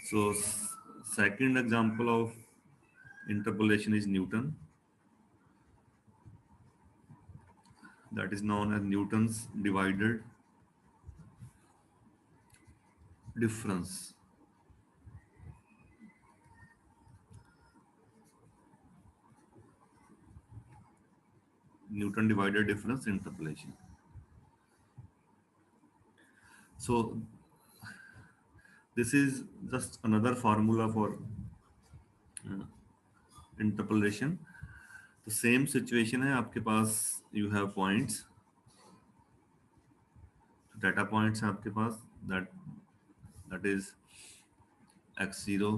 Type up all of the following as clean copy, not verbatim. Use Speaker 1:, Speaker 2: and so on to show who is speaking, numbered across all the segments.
Speaker 1: So second example of interpolation is Newton, that is known as Newton's divided difference. Newton divided difference interpolation. So this is just another formula for interpolation. तो same situation है आपके पास, you have points, data points हैं आपके पास, that that is x0,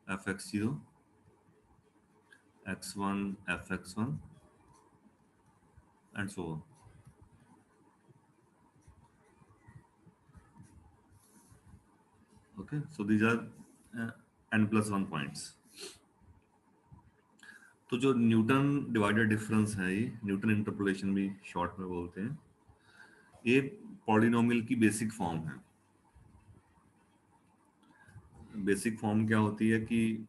Speaker 1: fx0, x1, fx1 and so on. Okay, so these are n+1 points. तो जो Newton divided difference है, ये न्यूटन इंटरपोलेशन भी शॉर्ट में बोलते हैं, ये पॉलिनोमियल की बेसिक फॉर्म है। बेसिक फॉर्म क्या होती है कि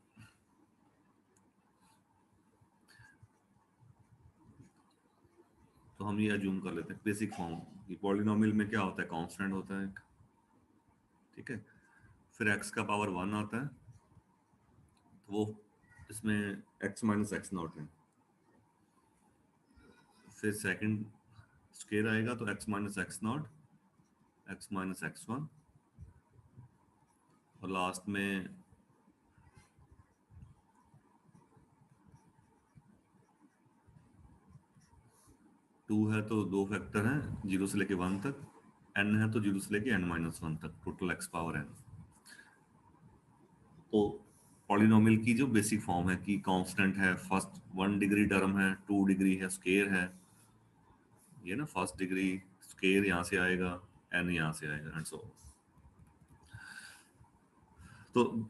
Speaker 1: तो हम ये अज्यूम कर लेते हैं बेसिक फॉर्म कि पॉलिनोमियल में क्या होता है, कांस्टेंट होता है, ठीक है, फिर x का पावर 1 आता है, तो वो इसमें x माइनस एक्स नॉट है, फिर सेकंड स्क्वायर आएगा तो x minus x not, x minus x1, और लास्ट में टू है तो दो फैक्टर हैं, 0 से लेके 1 तक, n है तो 0 से लेके n-1 तक, टोटल x पावर n। तो पॉलिनोमियल की जो बेसिक फॉर्म है कि कांस्टेंट है, फर्स्ट 1 डिग्री टर्म है, 2 डिग्री है, स्क्वायर है, ये ना फर्स्ट डिग्री, स्क्वायर यहाँ से आएगा, n यहाँ से आएगा एंड सो। तो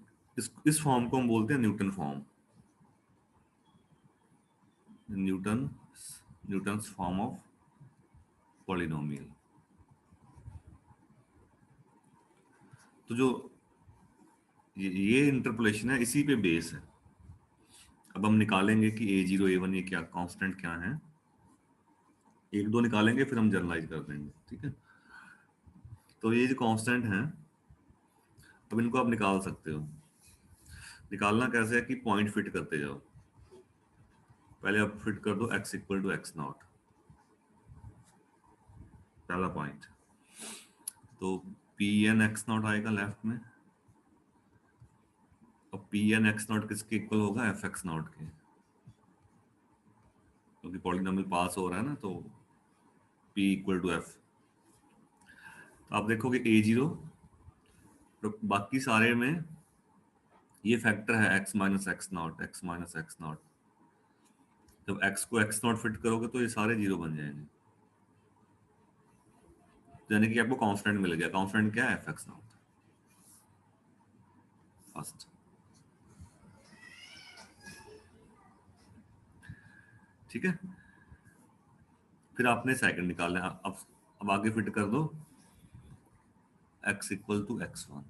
Speaker 1: इस फॉर्म को हम बोलते हैं Newton form, Newton's form of polynomial. तो जो ये इंटरपोलेशन है, इसी पे बेस है। अब हम निकालेंगे कि a0 a1 ये क्या कांस्टेंट क्या है, एक दो निकालेंगे फिर हम जनरलाइज कर देंगे, ठीक है। तो ये जो कांस्टेंट है, अब इनको आप निकाल सकते हो। निकालना कैसे है कि पॉइंट फिट करते जाओ, पहले आप फिट कर दो x equal to x nought, पहला पॉइंट, तो पी एन एक्स नॉट आएगा लेफ्ट में, और पी एन एक्स नॉट किसके इक्वल होगा, एफ एक्स नॉट के, क्योंकि पॉलिनोमियल पास हो रहा है ना, तो p इक्वल टू एफ। तो आप देखोगे a0, तो बाकी सारे में ये फैक्टर है x minus x not, x minus x not, जब x को x नॉट फिट करोगे तो ये सारे जीरो बन जाएंगे, यानी कि आपको कांस्टेंट मिल गया। कांस्टेंट क्या है, एफ एक्स नॉट फर्स्ट, ठीक है। फिर आपने सेकंड निकालना है, अब आगे फिट कर दो x इक्वल टू x1,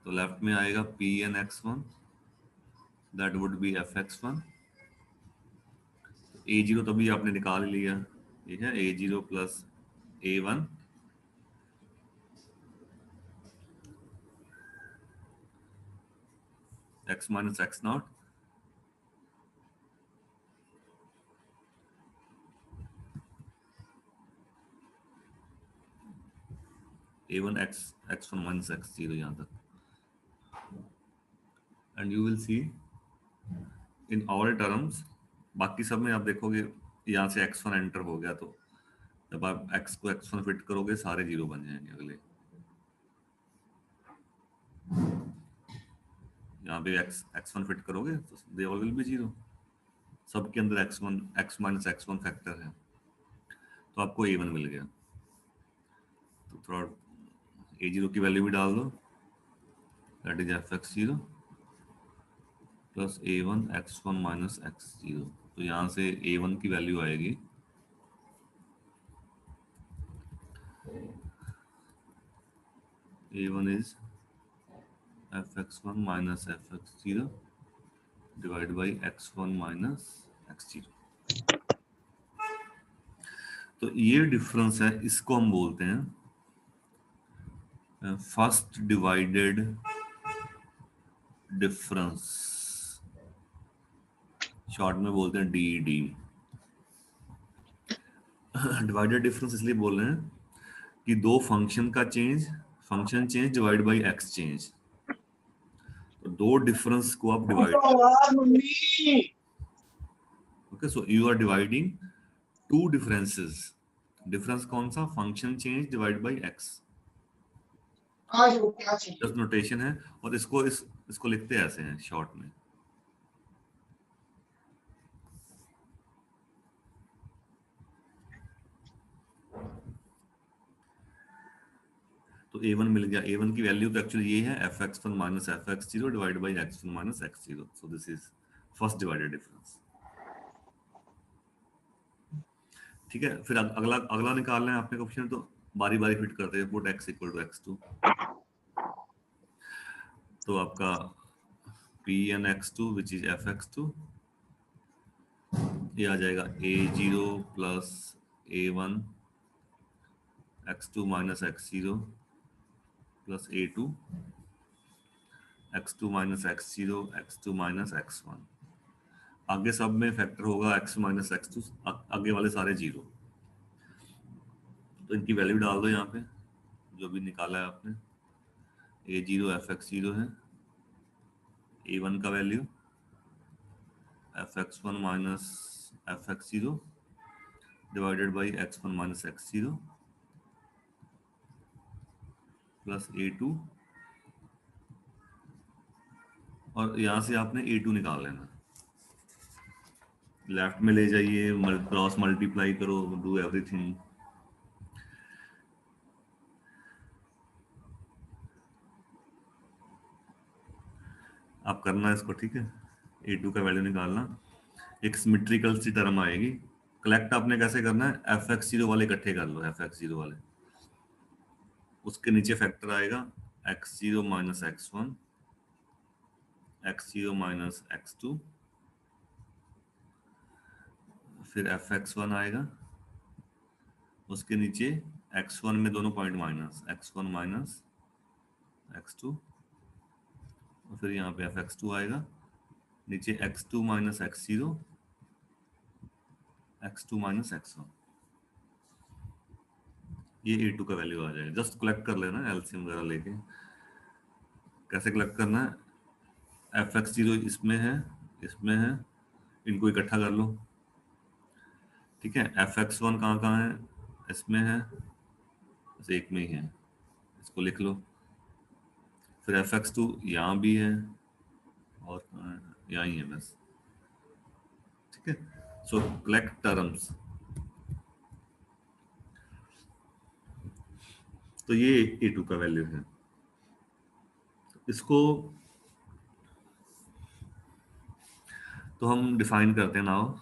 Speaker 1: तो लेफ्ट में आएगा p n x1, that would be f x1। a0 तभी आपने निकाल लिया, ठीक है, a0 plus a1 x minus x nought, a1 x1 minus x0 यहाँ तक, and you will see in all terms, बाकी सब में आप देखोगे यहाँ से x1 एंटर हो गया, तो जब आप x को x1 फिट करोगे सारे जीरो बन जाएंगे अगले, यहाँ पे x1 फिट करोगे तो they all will be zero, सबके अंदर x1 x minus x1 factor है, तो आपको a1 मिल गया। तो थोड़ा a0 की वैल्यू भी डाल दो, that is f x zero plus a1 x1 minus x0, तो यहाँ से a1 की वैल्यू आएगी a1 is fx1 minus fx0 divided by x1 minus x0। तो ये डिफरेंस है, इसको हम बोलते हैं फर्स्ट डिवाइडेड डिफरेंस, शॉर्ट में बोलते हैं डी। डिवाइडेड डिफरेंस इसलिए बोल रहे हैं कि दो फंक्शन का change, function change divide by x change, तो दो डिफरेंस को आप divide, okay, so you are dividing two differences. Difference कौन सा? Function change divide by x, just notation है। और इसको लिखते ऐसे हैं शॉर्ट में, तो a1 मिल गया। a1 की वैल्यू तो एक्चुअली ये है fx1 minus fx0 divide by x1 minus x0, so this is first divided difference. ठीक है, फिर अगला अगला निकालना है आपने ऑप्शन, तो बारी बारी फिट करते हैं। Put x equal to x2, तो आपका pn x2 which is fx2, ये आ जाएगा a0 plus a1 x2 minus x0 plus a2 x2 minus x0 x2 minus x1। आगे सब में फैक्टर होगा x माइनस x2, आगे वाले सारे जीरो, तो इनकी वैल्यू डाल दो यहाँ पे जो भी निकाला है आपने। a0 fx0 है, a1 का value fx1 minus fx0 divided by x1 minus x0 plus a2, और यहाँ से आपने a2 निकाल लेना, लेफ्ट में ले जाइए, क्रॉस मल्टीप्लाई करो, डू एवरीथिंग। आप करना इसको, ठीक है। a2 का वैल्यू निकालना, एक सिमेट्रिकल सी टर्म आएगी। कलेक्ट आपने कैसे करना है, fx0 वाले इकट्ठे कर लो, fx0 वाले, उसके नीचे फैक्टर आएगा x0 minus x1 x0 minus x2, फिर fx1 आएगा, उसके नीचे x1 में दोनों point minus, x1 minus x2, और फिर यहाँ पे fx2 आएगा, नीचे x2 minus x0 x2 minus x1, ये a2 का वैल्यू आ जाएगा। जस्ट कलेक्ट कर लेना एलसीएम वगैरह लेके। कैसे कलेक्ट करना है, fx0 इसमें है, इसमें है, इनको इकट्ठा कर लो, ठीक है। fx1 कहाँ कहाँ है, इसमें है, बस एक में ही है, इसको लिख लो। फिर fx2 यहाँ भी है, और यहाँ ही है बस, ठीक है। सो कलेक्ट टर्म्स, तो ये a2 का वैल्यू है। इसको तो हम डिफाइन करते हैं now,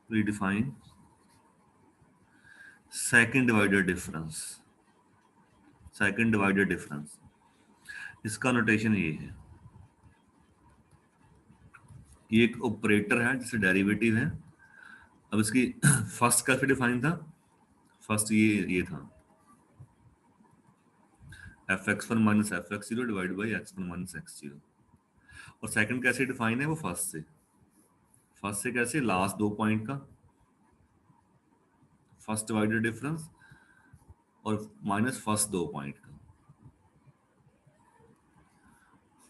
Speaker 1: redefine second divided difference. Second divided difference, इसका नोटेशन ये है, ये एक ऑपरेटर है जिससे डेरिवेटिव है। अब इसकी फर्स्ट कैसे डिफाइन था, फर्स्ट ये था fx1 minus fx0 divide by x1 minus x0, और सेकंड कैसे डिफाइन है, वो फर्स्ट से कैसे, लास्ट दो पॉइंट का फर्स्ट डिवाइडेड डिफरेंस, और माइनस फर्स्ट दो पॉइंट का,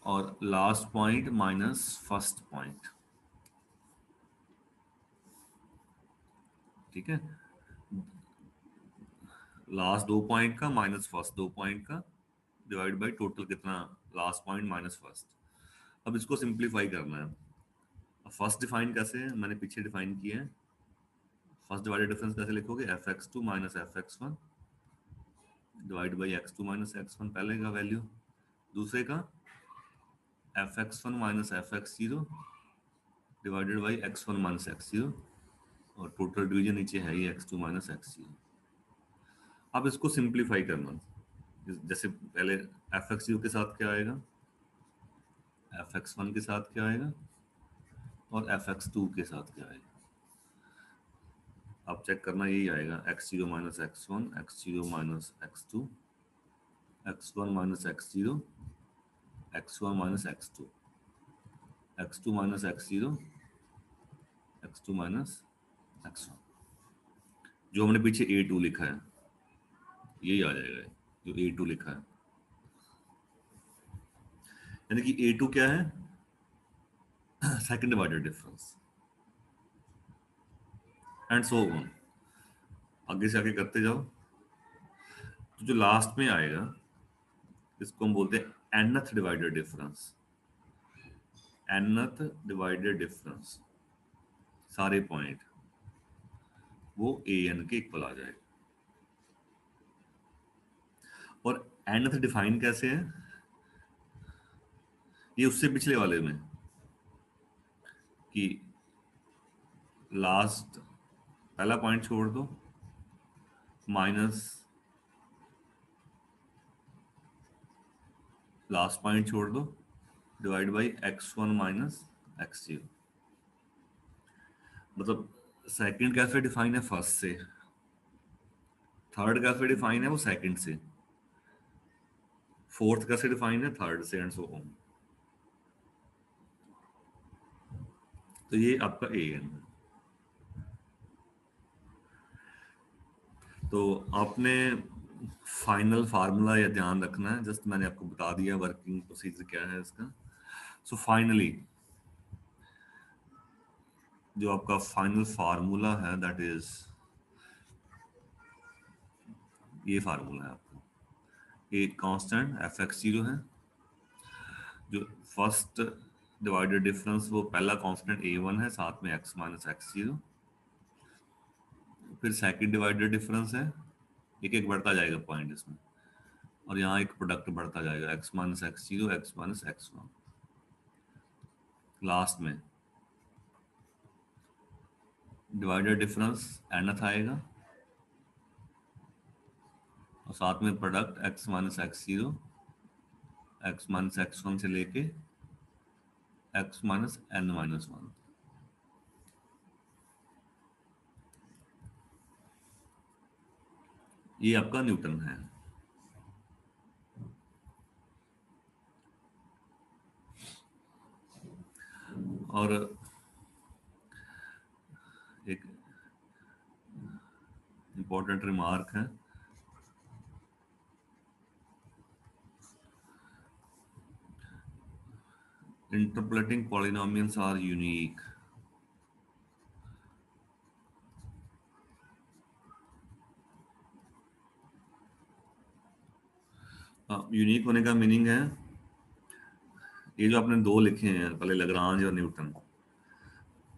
Speaker 1: और last point minus first point, ठीक है। लास्ट दो पॉइंट का माइनस फर्स्ट दो पॉइंट का डिवाइड बाय टोटल कितना, लास्ट पॉइंट माइनस फर्स्ट। अब इसको सिंप्लीफाई करना है। अब फर्स्ट डिफाइन कैसे है, मैंने पीछे डिफाइन किया है। फर्स्ट डिवाइडेड डिफरेंस कैसे लिखोगे, fx2 minus fx1 divide by x2 minus x1, पहले का वैल्यू, दूसरे का fx1 minus fx0 divided by x1 minus x0, और टोटल डिवीजन नीचे है ही x2 माइनस x0। अब इसको सिंप्लीफाई करना, जैसे पहले एफ एक्स जीरो के साथ क्या आएगा, एफ एक्स वन के साथ क्या आएगा, और एफ एक्स टू के साथ क्या आएगा। आप चेक करना, यही आएगा x zero minus x one, x zero minus x two, x one minus x zero, x one minus x two, x two minus x zero, x two minus x one. जो हमने पीछे ए to लिखा है यही आ जाएगा, जो ए to लिखा है, यानी कि ए टू क्या है, second divided difference, and so on. आगे से आगे करते जाओ, तो जो लास्ट में आएगा इसको हम बोलते हैं nth divided difference. nth divided difference सारे पॉइंट वो an के इक्वल आ जाएगा। और nth डिफाइन कैसे है, ये उससे पिछले वाले में कि लास्ट पहला पॉइंट छोड़ दो माइनस लास्ट पॉइंट छोड़ दो divide by x one minus x zero. मतलब सेकंड कैसे डिफाइन है, फर्स्ट से, थर्ड कैसे डिफाइन है वो सेकंड से, फोर्थ कैसे डिफाइन है थर्ड से, एंड सो ऑन। तो ये आपका ए एन। तो आपने फाइनल फार्मूला या ध्यान रखना है, जस्ट मैंने आपको बता दिया वर्किंग प्रोसीजर क्या है इसका। सो फाइनली जो आपका फाइनल फार्मूला है दैट इज ये फार्मूला है आपका, एक कांस्टेंट एफ एक्स जीरो है, जो फर्स्ट डिवाइडेड डिफरेंस वो पहला कांस्टेंट ए वन है, साथ में एक्स माइनस एक्स जीरो। फिर सेकंड डिवाइडेड डिफरेंस है, एक एक बढ़ता जाएगा पॉइंट इसमें, और यहाँ एक प्रोडक्ट बढ़ता जाएगा x minus x zero, x minus x one. Last में डिवाइडेड डिफरेंस nth आएगा, और साथ में product x minus x zero, x minus x one से लेके x minus n minus one. ये आपका न्यूटन है। और एक इंपॉर्टेंट रिमार्क है, interpolating polynomials are unique। Unique होने का मीनिंग है, ये जो आपने दो लिखे हैं पहले लैग्रांज और न्यूटन,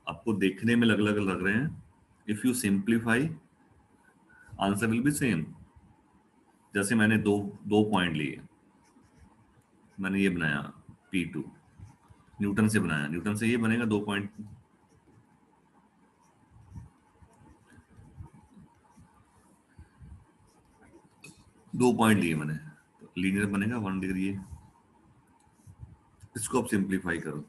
Speaker 1: आपको देखने में अलग अलग लग रहे हैं, if you simplify answer will be same. जैसे मैंने दो दो पॉइंट लिए, मैंने ये बनाया पी टू, न्यूटन से बनाया, न्यूटन से ये बनेगा दो पॉइंट, दो पॉइंट लिए मैंने, तो लीनियर बनेगा 1 डिग्री। ये इसको आप सिंप्लीफाई करो,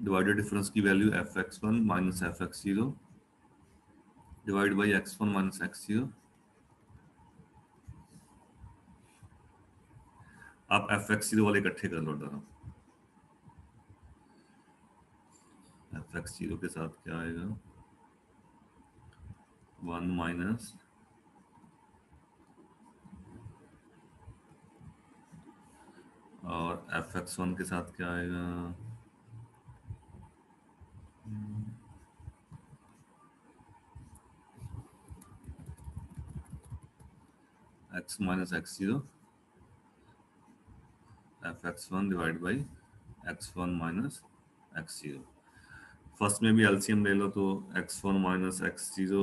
Speaker 1: डिवाइडेड डिफरेंस की value F x one minus f x zero divide by x one minus x zero. आप एफ एक्स जीरो वाले इकट्ठे कर लो दोनों, एफ एक्स जीरो के साथ क्या आएगा, वन माइनस और एफ एक्स वन के साथ क्या आएगा, x minus x zero F x one divide by x one minus x zero. First में भी एलसीएम ले लो, तो x one minus x zero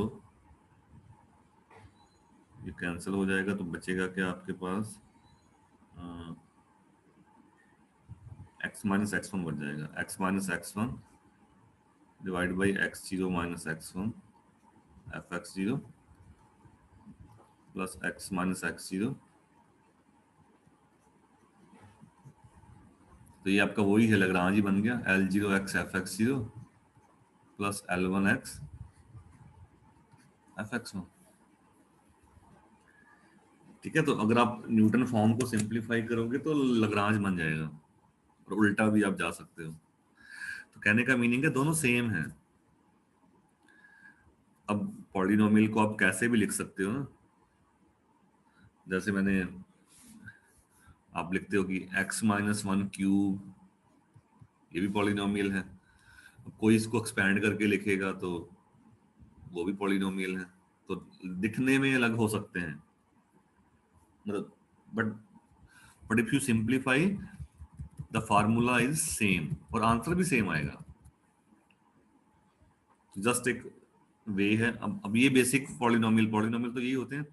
Speaker 1: ये कैंसिल हो जाएगा, तो बचेगा क्या आपके पास, एक्स माइनस एक्स वन बच जाएगा, x minus x one divide by x zero minus x one F x zero. Plus x minus x zero. तो ये आपका वही है, लैग्रांज बन गया, L zero x F x zero plus L one x F x one. ठीक है, तो अगर आप न्यूटन फॉर्म को सिंप्लीफाई करोगे तो लैग्रांज बन जाएगा, और उल्टा भी आप जा सकते हो। तो कहने का मीनिंग है दोनों सेम है। अब पॉलिनोमियल को आप कैसे भी लिख सकते हो ना, जैसे मैंने, आप लिखते हो कि x माइनस वन क्यूब, ये भी पॉलिनोमियल है। अब कोई इसको एक्सपैंड करके लिखेगा तो वो भी पॉलिनोमियल है। तो दिखने में अलग हो सकते हैं, मतलब, but if you simplify the formula is same और आंसर भी सेम आएगा। जस्ट एक वे है। अब ये बेसिक पॉलिनोमियल तो यही होते हैं,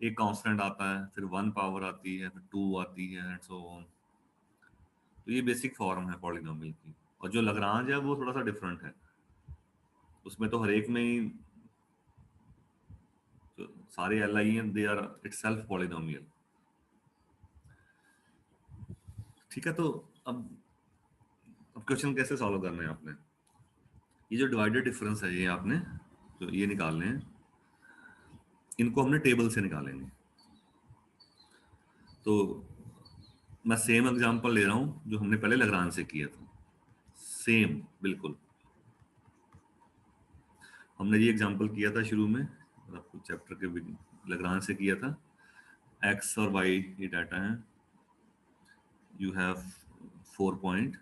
Speaker 1: एक कांस्टेंट आता है, फिर वन पावर आती है, फिर टू आती है, एंड सो ऑन। तो ये बेसिक फॉर्म है पॉलिनोमियल की। और जो लैग्रांज है वो थोड़ा सा डिफरेंट है, उसमें तो हर एक में ही जो सारे एल आई हैं दे आर इटसेल्फ पॉलिनोमियल। ठीक है, तो अब क्वेश्चन कैसे सॉल्व करना है आपने, ये जो डिवाइडेड डिफरेंस है ये आपने जो ये निकालने हैं, इनको हमने टेबल से निकालेंगे। तो मैं सेम एग्जांपल ले रहा हूं जो हमने पहले लैग्रांज से किया था, सेम बिल्कुल। हमने ये एग्जांपल किया था शुरू में, आपको चैप्टर के लैग्रांज से किया था। एक्स और वाई ये डाटा है, यू हैव 4 पॉइंट,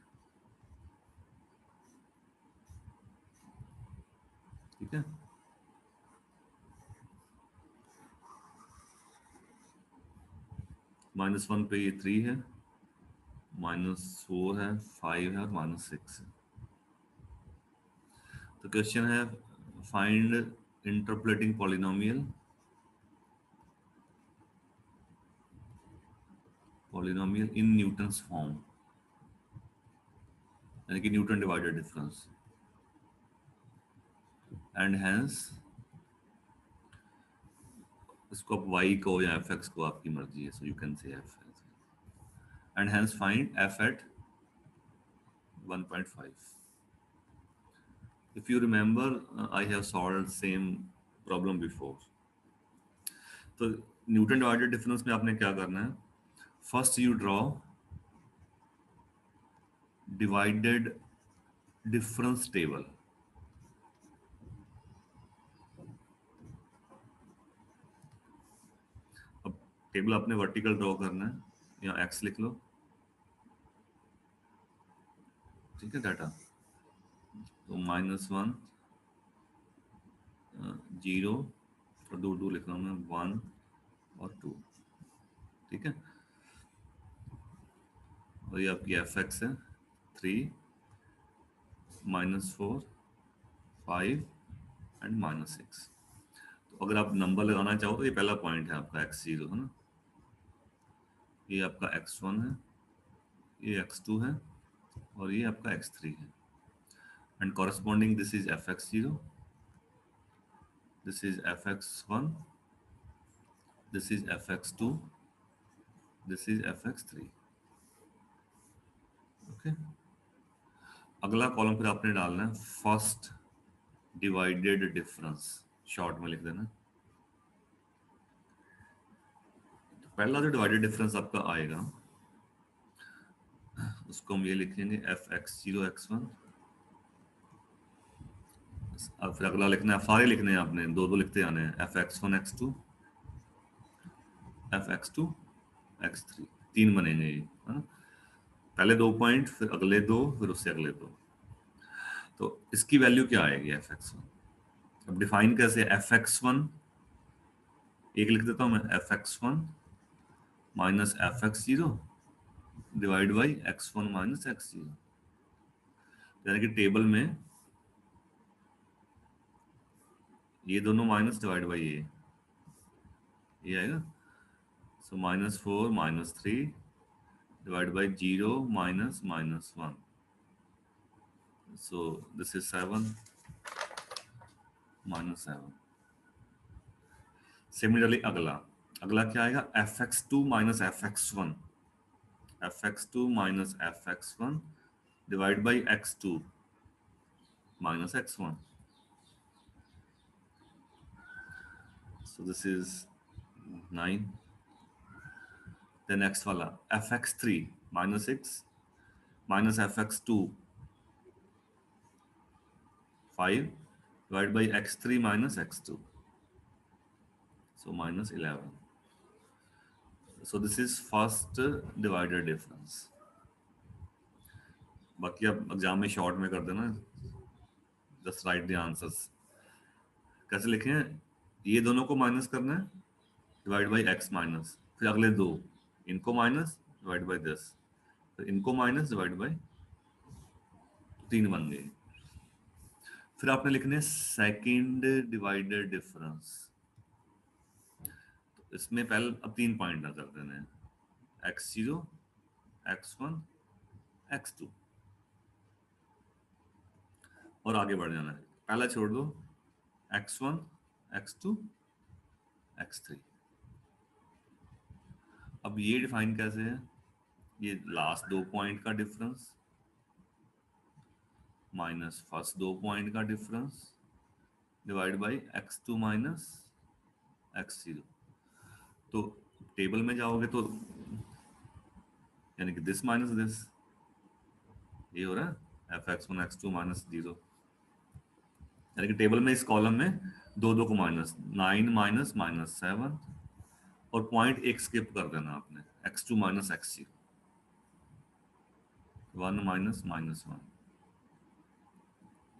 Speaker 1: ठीक है। -1 पे ये 3 है, -4 है, 5 है और -6 है। तो क्वेश्चन है find interpolating polynomial in Newton's form, यानी कि Newton divided difference, and hence, इसको आप y को या fx को, आपकी मर्जी है, so you can say f, and hence find f at 1.5। if you remember, I have solved same problem before। तो न्यूटन डिवाइडेड डिफरेंस में आपने क्या करना है, first you draw divided difference table. अब टेबल आपने वर्टिकल ड्रॉ करना है, या x लिख लो, ठीक है, डाटा। तो -1, 0 और दो लिख रहा हूँ मैं, 1 और 2, ठीक है। और ये आपकी fx है 3, -4, 5 एंड -6। तो अगर आप नंबर लगाना चाहो तो ये पहला पॉइंट है आपका x0, है ना, ये आपका x1 है, ये x2 है, और ये आपका x3 है। And corresponding this is fx0, this is fx1, this is fx2, this is fx3। Okay, अगला कॉलम फिर आपने डालना है फर्स्ट डिवाइडेड डिफरेंस, शॉर्ट में लिख देना। तो पहला जो डिवाइडेड डिफरेंस आपका आएगा उसको हम ये लिखेंगे fx0 x1। अब फिर अगला लिखना है, सारे लिखने हैं आपने, दो दो लिखते आने हैं, fx1 x2, fx2 x3, 3 बनेंगे ये, है ना। पहले 2 पॉइंट, फिर अगले दो, फिर उससे अगले दो। तो इसकी वैल्यू क्या आएगी fx1। अब डिफाइन कैसे, fx1 एक लिख देता हूं मैं, fx1 minus fx0 divide by x1 minus x0, यानी कि टेबल में ये दोनों माइनस डिवाइड बाई ये आएगा। सो -4 -3 divide by 0 minus -1, so this is 7 -7। Similarly अगला अगला क्या आएगा, fx2 minus fx1, fx2 minus fx1 divide by x2 minus x1. So this is 9. The next wala fx3 minus 6 minus fx2 5 divided by x3 minus x2. So minus 11. So this is first divider difference. बाकी आप exam में short में कर देना, just right the answers. कैसे लिखें, ये दोनों को माइनस करना है, डिवाइड बाई एक्स माइनस, फिर अगले दो इनको माइनस डिवाइड बाई 10, फिर इनको माइनस डिवाइड बाई 3 बन गए। फिर आपने लिखने सेकंड डिवाइडर डिफरेंस। तो इसमें पहले अब 3 पॉइंट ना कर देने हैं, x0 x1 x2, और आगे बढ़ जाना है। पहला छोड़ दो, x1 x2 x3। अब ये डिफाइन कैसे है, ये लास्ट 2 पॉइंट का डिफरेंस माइनस फर्स्ट 2 पॉइंट का difference divide by x2 minus x0। तो टेबल में जाओगे तो यानी कि दिस माइनस दिस, ये हो रहा है fx1 x2 माइनस 0, यानी कि टेबल में इस कॉलम में दो दो को माइनस 9 माइनस माइनस 7 और पॉइंट एक स्किप कर देना आपने, x2 minus x0 1 minus minus 1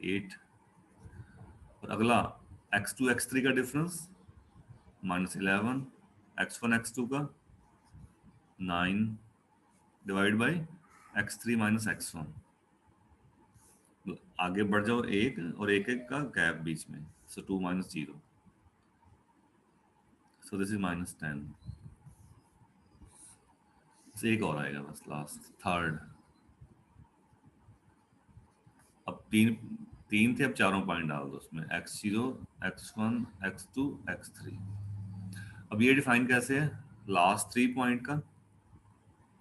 Speaker 1: 8, और अगला x2 x3 का डिफरेंस माइनस 11, x1 x2 का 9 divide by x3 minus x1। आगे बढ़ जाओ एक और एक एक का गैप बीच में, सो 2 minus 0, so this is minus 10। एक और आएगा बस लास्ट थर्ड। अब तीन तीन थे, अब चारों पॉइंट डाल दो उसमें, x0 x1 x2 x3। अब ये डिफाइन कैसे है, लास्ट 3 पॉइंट का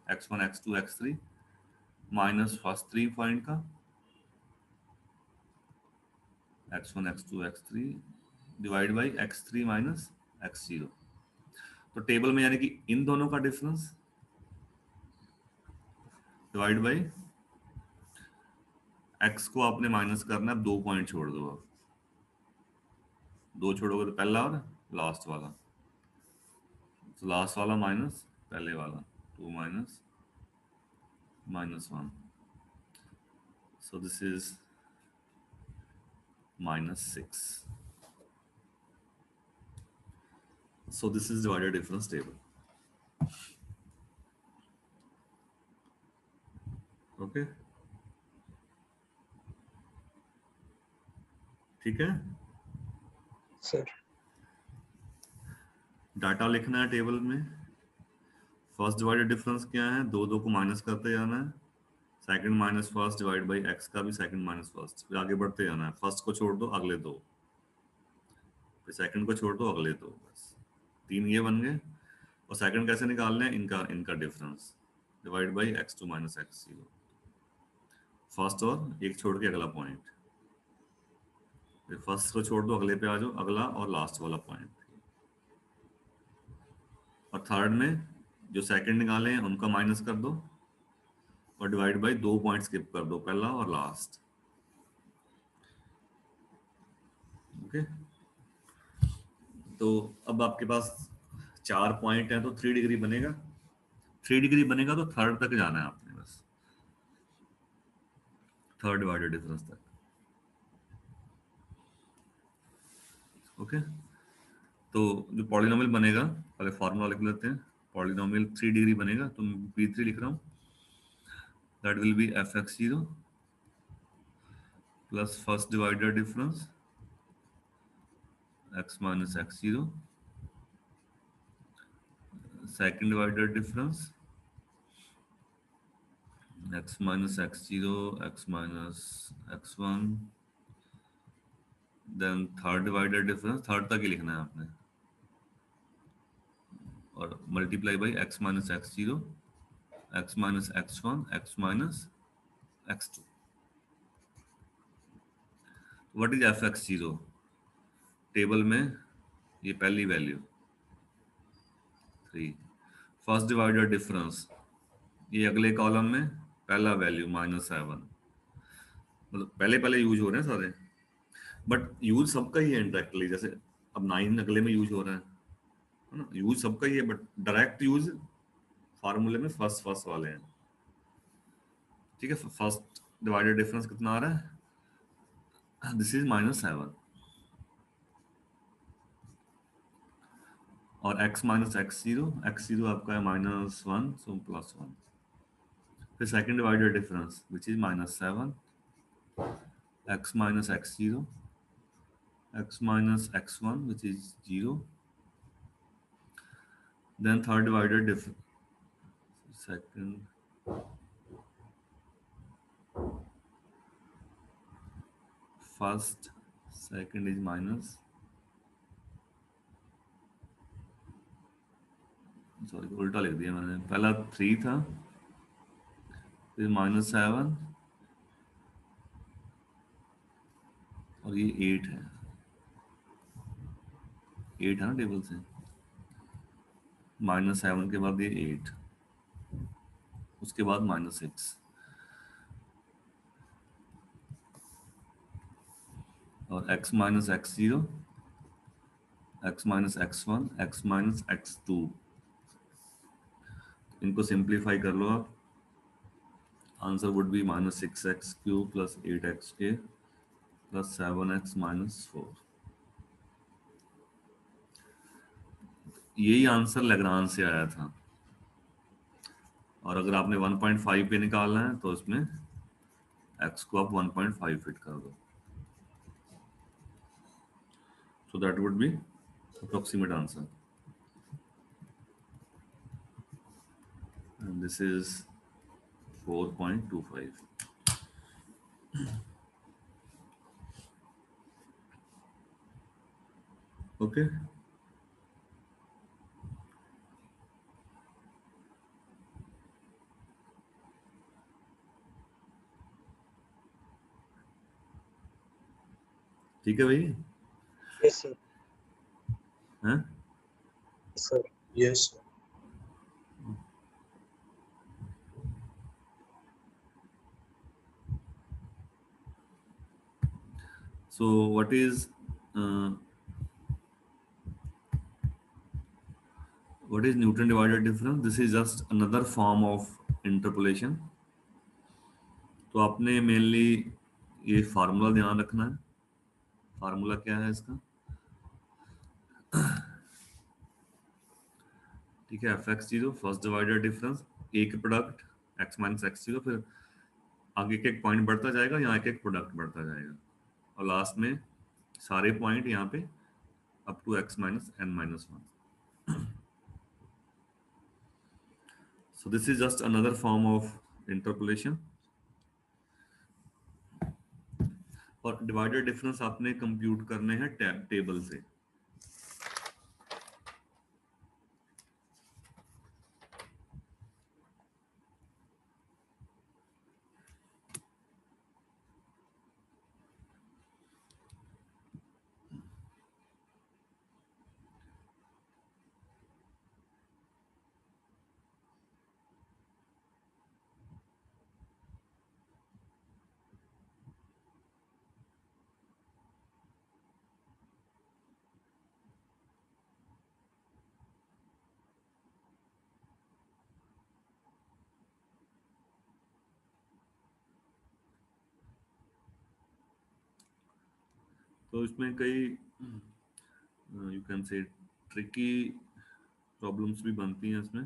Speaker 1: x1 x2 x3 minus first 3 point का x1 x2 x3 divide by x3 minus x0। तो टेबल में यानी कि इन दोनों का डिफरेंस डिवाइड बाई x को आपने माइनस करना है, अब 2 पॉइंट छोड़ दो, आप 2 छोड़ोगे तो पहला और लास्ट वाला, तो लास्ट वाला माइनस पहले वाला, 2 minus minus 1, so this is minus 6. So this is divider difference table. Okay, ठीक है।
Speaker 2: सर
Speaker 1: डाटा लिखना है टेबल में, फर्स्ट डिवाइडेड डिफरेंस क्या है, दो दो को माइनस करते जाना है, second minus first divide by x का भी सेकंड माइनस फर्स्ट, फिर आगे बढ़ते जाना है, फर्स्ट को छोड़ दो अगले दो, फिर सेकंड को छोड़ दो अगले दो, बस 3 ये बन गए। और सेकंड कैसे निकालने हैं, इनका इनका difference divide by x2 minus x0, first और एक छोड़ के अगला पॉइंट, फिर फर्स्ट को छोड़ दो अगले पे आ जाओ, अगला और लास्ट वाला पॉइंट, और थर्ड में जो सेकंड निकाले हैं उनका माइनस कर दो और डिवाइड बाई 2 पॉइंट स्किप कर दो, पहला और लास्ट। ओके, तो अब आपके पास 4 पॉइंट है तो 3 डिग्री बनेगा, 3 डिग्री बनेगा तो थर्ड तक जाना है आपने, बस थर्ड डिवाइडेड डिफरेंस तक। ओके, तो जो पॉलिनोमियल बनेगा, पहले फॉर्मूला लिख लेते हैं, पॉलिनोमियल 3 डिग्री बनेगा, तो p3 लिख रहा हूँ, that will be fx0 plus first divider difference x minus x0, second divider difference x minus x0 x minus x1, then third divider difference, third तक ही लिखना है आपने, और multiply by x minus x zero, x minus x one, x minus x two. What is f x zero? Table में ये पहली value 3, first divider difference ये अगले कॉलम में पहला वैल्यू -7। मतलब पहले पहले यूज हो रहे हैं सारे, बट यूज सबका ही है इंडायरेक्टली। जैसे अब 9 अगले में यूज हो रहा है ना, यूज सबका ही है, बट डायरेक्ट यूज फार्मूले में फर्स्ट फर्स्ट वाले हैं। ठीक है, फर्स्ट डिवाइडेड डिफरेंस कितना आ रहा है? दिस इज -7, और x माइनस एक्स जीरो आपका है -1, सो +1। फिर second divided difference which is -7, x minus x zero, x minus x1 which is 0, then third divided second, first, second is minus, sorry उल्टा लिख दिया मैंने, पहला 3 था, फिर -7 और ये 8 है, 8 है ना टेबल से, -7 के बाद ये 8, उसके बाद -6, और x minus x zero, x minus x1, x minus x2। इनको सिंप्लीफाई कर लो आप, answer would be -6x³ plus 8xk plus 7x minus 4। यही आंसर लेग्रांज से आया था, और अगर आपने 1.5 पे निकालना है तो इसमें x को आप 1.5 फिट कर दो, so that would be approximate answer, and this is 4.25. Okay. ठीक है भाई?
Speaker 2: Yes, sir.
Speaker 1: हैं?
Speaker 2: Yes, sir. Yes, sir.
Speaker 1: So what is uh, Newton divided difference? This is just another form of interpolation. तो आपने mainly ये formula ध्यान रखना है। फार्मूला क्या है इसका? ठीक है, f x zero first divider difference, एक product x minus x zero, फिर आगे एक एक पॉइंट बढ़ता जाएगा, यहाँ एक एक प्रोडक्ट बढ़ता जाएगा, और लास्ट में सारे पॉइंट यहाँ पे up to x minus n minus 1। So this is just another form of interpolation। और डिवाइडेड डिफरेंस आपने कंप्यूट करने हैं टेबल से। तो इसमें कई you can say tricky problems भी बनती हैं इसमें।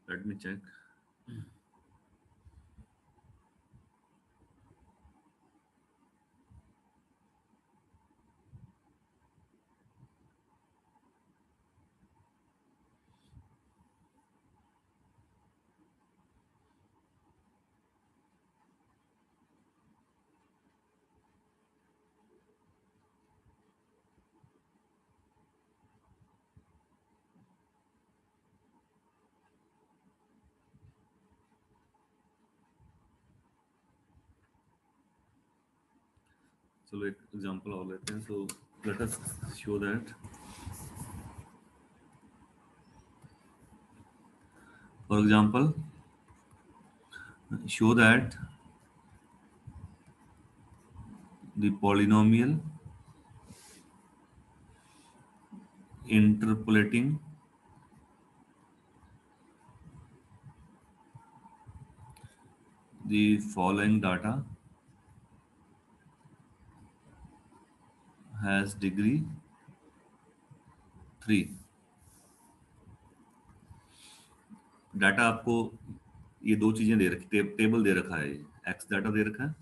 Speaker 1: Let me check. चलो एक एग्जांपल और लेते हैं. So let us show that, for example, show that the polynomial interpolating the following data has degree 3. Data आपको ये दो चीजें दे रखी, टेबल दे रखा है, एक्स डाटा दे रखा है.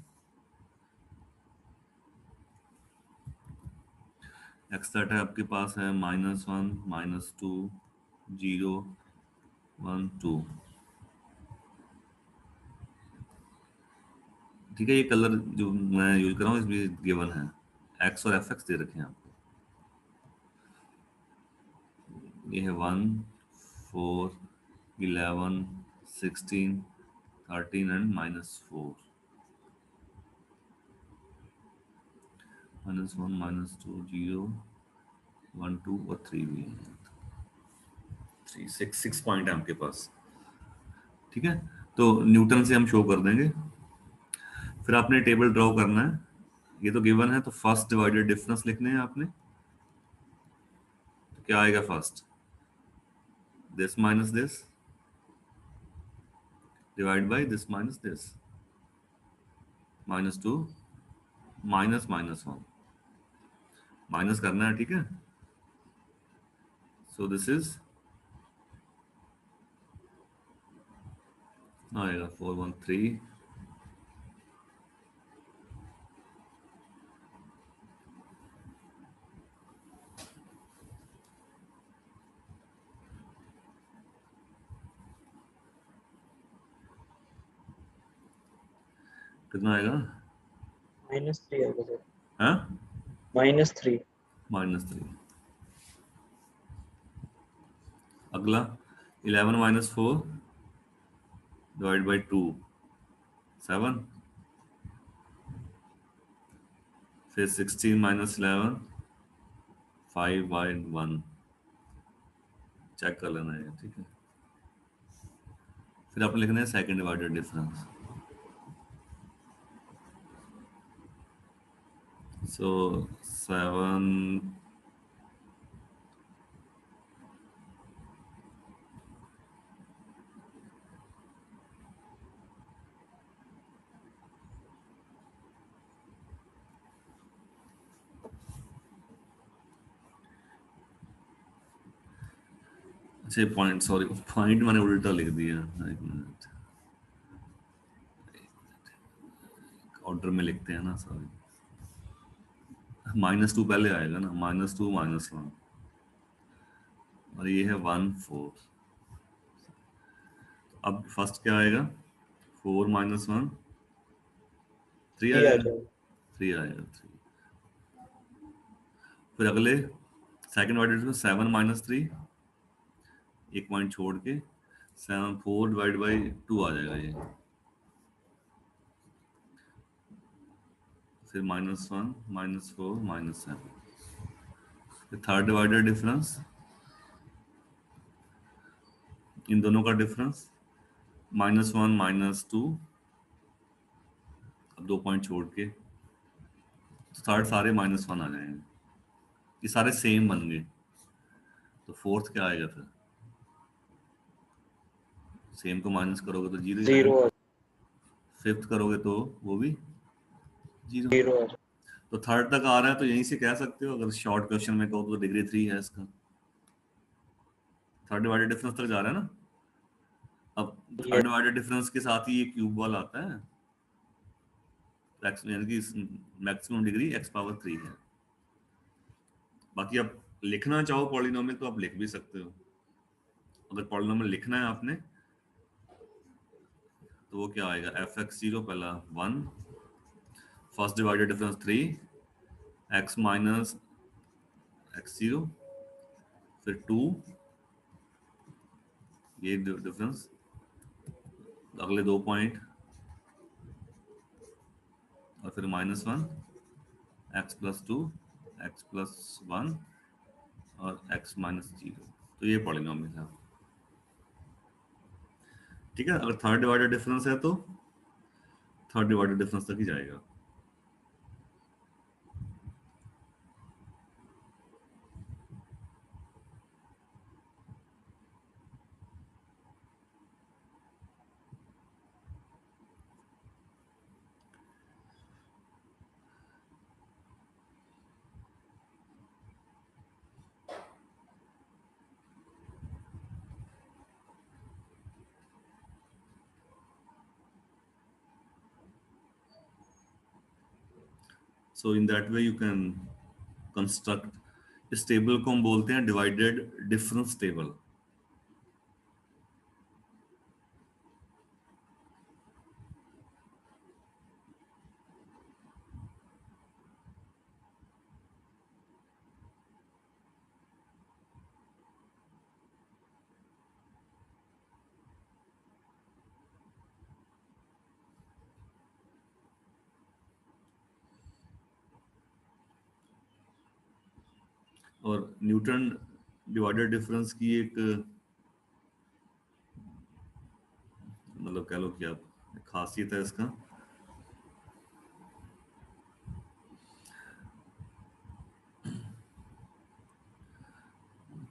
Speaker 1: एक्स डाटा आपके पास है -1, -2, 0, 1, 2. ठीक है, ये कलर जो मैं यूज कर रहा हूँ इसमें गिवन है, एक्स और एफ एक्स दे रखे हैं आपको. ये है 1, 4, 11, 16, 13 एंड -4. -1, -2, 0, 1, 2 और 3 भी है. 6 पॉइंट है आपके पास. ठीक है, तो न्यूटन से हम शो कर देंगे. फिर आपने टेबल ड्रॉ करना है. ये तो गिवन है, तो फर्स्ट डिवाइडेड डिफरेंस लिखने हैं आपने. तो क्या आएगा first, this minus this divide by this minus this, -2 -1 minus करना है. ठीक है, सो दिस इज आएगा 413. कितना आएगा?
Speaker 2: -3 आएगा सर.
Speaker 1: हाँ,
Speaker 2: -3.
Speaker 1: -3. अगला 11 - 4 डिवाइड बाय 2, 7. फिर 16 - 11, 5/1. चेक कर लेना है. ठीक है, फिर आपने लिखना है सेकंड डिवाइडेड डिफरेंस. सो 7, अच्छे पॉइंट, सॉरी पॉइंट मैंने उल्टा लिख दिया. एक मिनट, ऑर्डर में लिखते हैं ना, सॉरी. -2 पहले आएगा ना, -2 -1, और ये है 1, 4. अब फर्स्ट क्या आएगा, 4 - 1, 3
Speaker 2: 3 आ
Speaker 1: आएगा.
Speaker 2: जाएगा.
Speaker 1: 3 आएगा, 3. फिर अगले सेकंड डिवाइडेड में 7 - 3, एक पॉइंट छोड़ के 7, 4 डिवाइड बाई 2 आ जाएगा ये. फिर -1 -4 -7. थर्ड डिवाइडेड डिफरेंस, इन दोनों का डिफरेंस -1 -2, अब 2 पॉइंट छोड़ के, तो थर्ड सारे -1 आ जाएंगे. ये सारे सेम बन गए. तो फोर्थ क्या आएगा फिर, सेम को माइनस करोगे तो 0 ही आएगा.
Speaker 2: 0
Speaker 1: फिफ्थ करोगे तो वो भी 0.
Speaker 2: 0 आ जाएगा.
Speaker 1: तो थर्ड तक आ रहा है, तो यहीं से कह सकते हो, अगर शॉर्ट क्वेश्चन में कहो तो डिग्री 3 है इसका. थर्ड डिवाइडेड डिफरेंस तक जा रहा है ना. अब थर्ड
Speaker 2: Yes.
Speaker 1: डिवाइडेड डिफरेंस के साथ ही ये क्यूब वाला आता है, एक्स यानी कि मैक्सिमम डिग्री x⁻³ है. बाकी आप लिखना चाहो पॉलिनोमियल तो आप लिख भी सकते हो. अगर पॉलिनोमियल लिखना है आपने तो वो क्या आएगा, f(x0) पहला 1, first divided difference 3, x minus x0, फिर 2, ये डिफरेंस, अगले 2 पॉइंट, और फिर -1, x plus two, x plus one और एक्स माइनस जीरो। तो ये पॉलिनोमियल है, ठीक है। अगर थर्ड डिवाइडर डिफरेंस है तो थर्ड डिवाइडर डिफरेंस तक ही जाएगा। So in that way you can construct, इस टेबल को हम बोलते हैं डिवाइडेड डिफरेंस टेबल। और न्यूटन डिवाइडेड डिफरेंस की एक मतलब कह लो कि आप खासियत है इसका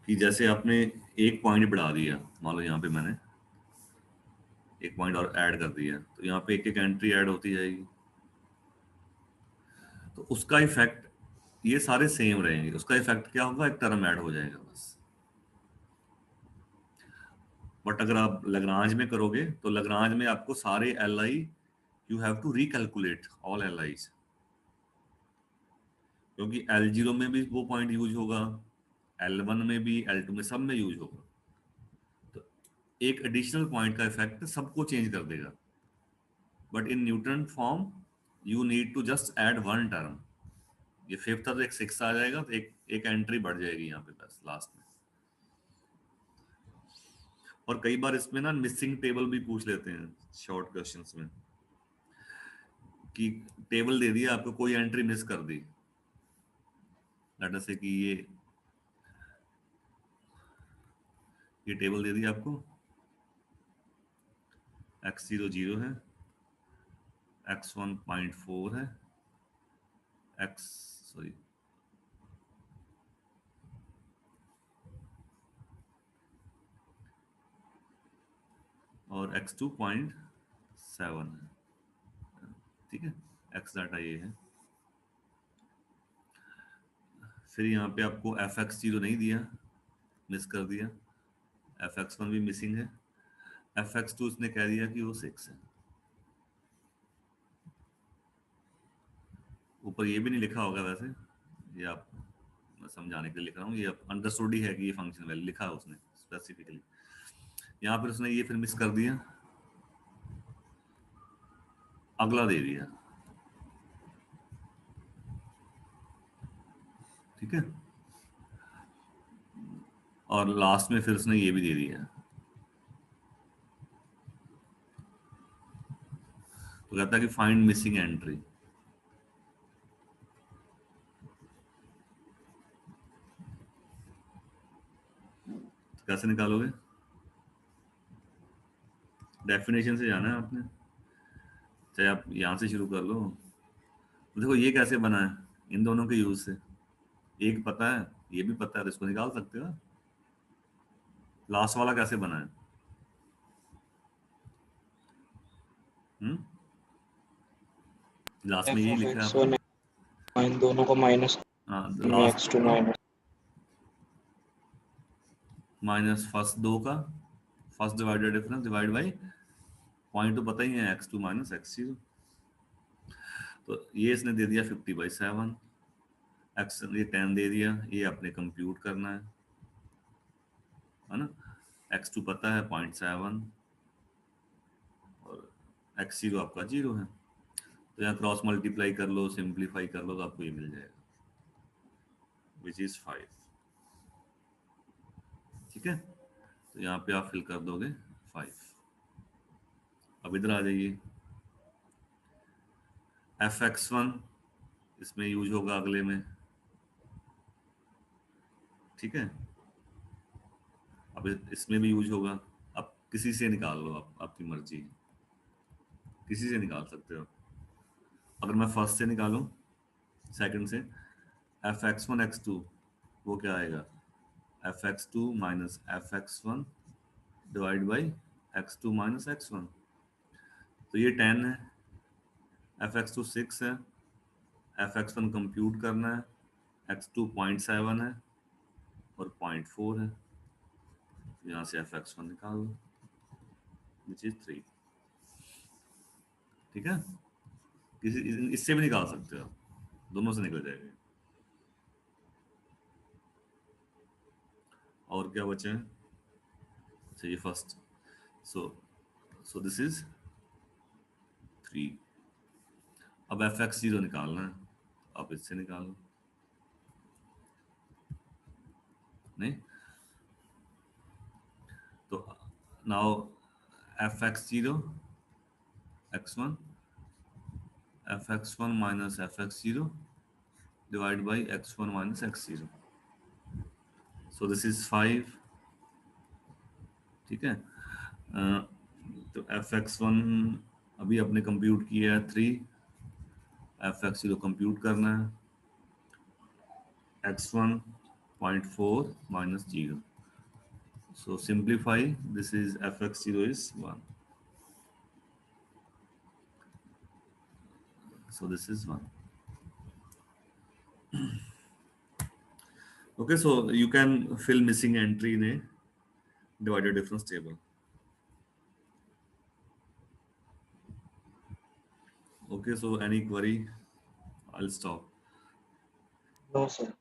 Speaker 1: कि जैसे आपने एक पॉइंट बढ़ा दिया, मान लो यहाँ पे मैंने एक पॉइंट और ऐड कर दिया, तो यहाँ पे एक एक एंट्री ऐड होती जाएगी, तो उसका इफेक्ट ये सारे सेम रहेंगे, उसका इफेक्ट क्या होगा, एक टर्म ऐड हो जाएगा बस। बट अगर आप लग्रांज में करोगे तो लग्रांज में आपको सारे L I you have to recalculate all L I's, क्योंकि एल जीरो में भी वो पॉइंट यूज होगा, एल वन में भी, एल टू में, सब में यूज होगा। तो एक एडिशनल पॉइंट का इफेक्ट सबको चेंज कर देगा। But in Newton form you need to just add one term, ये फिफ्थ और एक सिक्स आ जाएगा, तो एक एक एंट्री बढ़ जाएगी यहाँ पे बस लास्ट में। और कई बार इसमें ना मिसिंग टेबल भी पूछ लेते हैं शॉर्ट क्वेश्चंस में, कि टेबल दे दिया आपको, कोई एंट्री मिस कर दी, लेट अस से कि ये टेबल दे दिया आपको, एक्स जीरो जीरो है, एक्स वन 0.4 है, एक्स सॉरी और एक्स टू 0.7 है, ठीक है। एक्स डाटा ये है। फिर यहाँ पे आपको एफ एक्स जीरो नहीं दिया, मिस कर दिया, एफ एक्स वन भी मिसिंग है, एफ एक्स टू इसने कह दिया कि वो 6 है। ऊपर ये भी नहीं लिखा होगा वैसे, ये आप मैं समझाने के लिए लिख रहा हूँ, ये आप अंडरस्टूड ही है कि ये फंक्शन वैल्यू लिखा है उसने स्पेसिफिकली। यहाँ पर उसने ये फिर मिस कर दिया, अगला दे दिया, ठीक है। और लास्ट में फिर उसने ये भी दे दिया, तो कहता है कि फाइंड मिसिंग एंट्री। कैसे निकालोगे, डेफिनेशन से जाना है आपने, चाहे आप यहाँ से शुरू कर लो। तो देखो ये कैसे बना है, इन दोनों के यूज से, एक पता है ये भी पता है, तो इसको निकाल सकते हो। लास्ट वाला कैसे बना है, लास्ट में
Speaker 2: एफ
Speaker 1: यही
Speaker 2: ऑफ
Speaker 1: लिखा है
Speaker 2: एक्स
Speaker 1: आपने।
Speaker 2: वन दोनों को माइनस
Speaker 1: हाँ
Speaker 2: में
Speaker 1: last
Speaker 2: x two minus
Speaker 1: minus first दो का, first divided difference divide by point तो पता ही है, x two minus x zero. तो ये इसने दे दिया 50/7, एक्स ये 10 दे दिया, ये आपने कंप्यूट करना है ना। एक्स टू पता है 0.7 और एक्स जीरो आपका जीरो है, तो यहाँ क्रॉस मल्टीप्लाई कर लो, सिंप्लीफाई कर लो, तो आपको ये मिल जाएगा विच इज 5, ठीक है। तो यहाँ पे आप फिल कर दोगे 5। अब इधर आ जाइए, एफ एक्स वन इसमें यूज होगा अगले में, ठीक है। अब इसमें भी यूज होगा। अब किसी से निकाल लो, आप आपकी मर्जी, किसी से निकाल सकते हो। अगर मैं फर्स्ट से निकालूं, सेकंड से, f x one x two, वो क्या आएगा, f x two minus f x one divide by x two minus x one. तो ये 10 है, एफ एक्स टू 6 है, एफ एक्स वन कंप्यूट करना है, एक्स टू 0.7 है और 0.4 है। यहाँ से एफ एक्स वन निकाल लो, विच इज 3, ठीक है। किसी इससे भी निकाल सकते हो, दोनों से निकल जाएगा। और क्या बचे हैं, अच्छा ये first, so so this is 3। अब एफ एक्स जीरो निकालना है, आप इससे निकाल लो, नहीं तो now F x zero x one, F x one minus f x zero divide by x one minus x zero. So this is 5, ठीक है। तो एफ एक्स वन अभी आपने कंप्यूट किया है 3, एफ एक्स जीरो कंप्यूट करना है, x one 0.4 minus zero. So simplify, this is fx0 is 1. So this is 1. Okay, so you can fill missing entry in a divided difference table. Okay, so any query? I'll stop.
Speaker 2: No sir.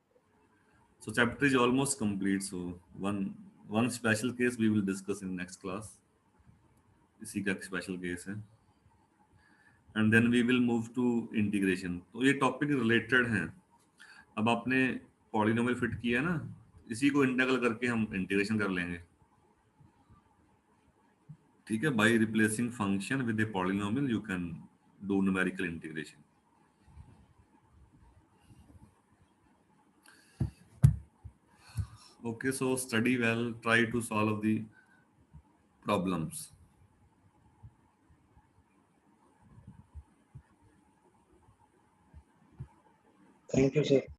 Speaker 1: So chapter is almost complete. So one special case we will discuss in next class. इसी का special case है, and then we will move to integration. तो ये topic related हैं। अब आपने polynomial fit किया ना, इसी को इंटीग्रल करके हम इंटीग्रेशन कर लेंगे, ठीक है। By replacing function with a polynomial you can do numerical integration. Okay, so study well, try to solve the problems.
Speaker 2: Thank you sir.